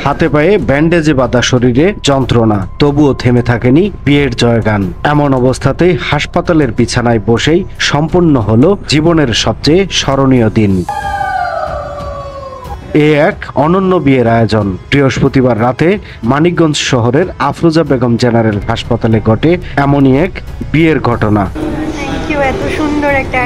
হাতে পায়ে ব্যান্ডেজে বাঁধা শরীরে যন্ত্রণা, তবুও থেমে থাকেনি বিয়ের জয়গান। এমন অবস্থাতেই হাসপাতালের বিছানায় বসেই সম্পূর্ণ হলো জীবনের সবচেয়ে স্মরণীয় দিন। এক অনন্য বিয়ের আয়োজন। বৃহস্পতিবার রাতে মানিকগঞ্জ শহরের আফরোজা বেগম জেনারেল হাসপাতালে ঘটে এমনই এক বিয়ের ঘটনা। এত সুন্দর একটা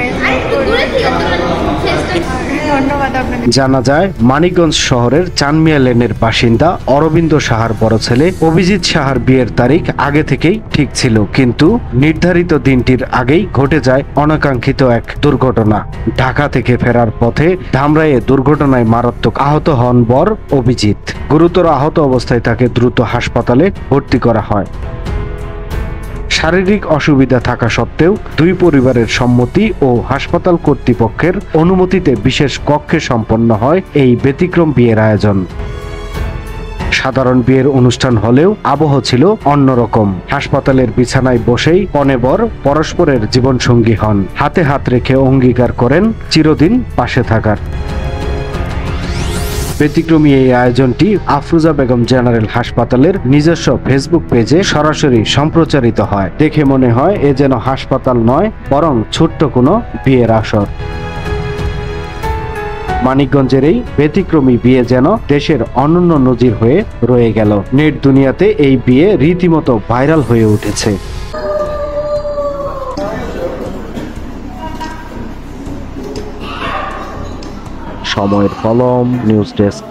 জানা যায় মানিকগঞ্জ শহরের চানমিয়া লেনের বাসিন্দা অরবিন্দ সাহার বড় ছেলে অভিজিৎ সাহার বিয়ের তারিখ আগে থেকেই ঠিক ছিল, কিন্তু নির্ধারিত দিনটির আগেই ঘটে যায় অনাকাঙ্ক্ষিত এক দুর্ঘটনা। ঢাকা থেকে ফেরার পথে ধামরাইয়ে দুর্ঘটনায় মারাত্মক আহত হন বর অভিজিৎ। গুরুতর আহত অবস্থায় তাকে দ্রুত হাসপাতালে ভর্তি করা হয়। শারীরিক অসুবিধা থাকা সত্ত্বেও দুই পরিবারের সম্মতি ও হাসপাতাল কর্তৃপক্ষের অনুমতিতে বিশেষ কক্ষে সম্পন্ন হয় এই ব্যতিক্রম বিয়ের আয়োজন। সাধারণ বিয়ের অনুষ্ঠান হলেও আবহ ছিল অন্যরকম। হাসপাতালের বিছানায় বসেই কনে বর পরস্পরের জীবনসঙ্গী হন, হাতে হাত রেখে অঙ্গীকার করেন চিরদিন পাশে থাকার। ব্যতিক্রমী এই আয়োজনটি আফরোজা বেগম জেনারেল হাসপাতালের নিজস্ব ফেসবুক পেজে সরাসরি সম্প্রচারিত হয়। দেখে মনে হয় এ যেন হাসপাতাল নয়, বরং ছোট্ট কোনো বিয়ের আসর। মানিকগঞ্জের এই ব্যতিক্রমী বিয়ে যেন দেশের অনন্য নজির হয়ে রয়ে গেল। নেট দুনিয়াতে এই বিয়ে রীতিমতো ভাইরাল হয়ে উঠেছে। সময়ের কলম, নিউজ ডেস্ক।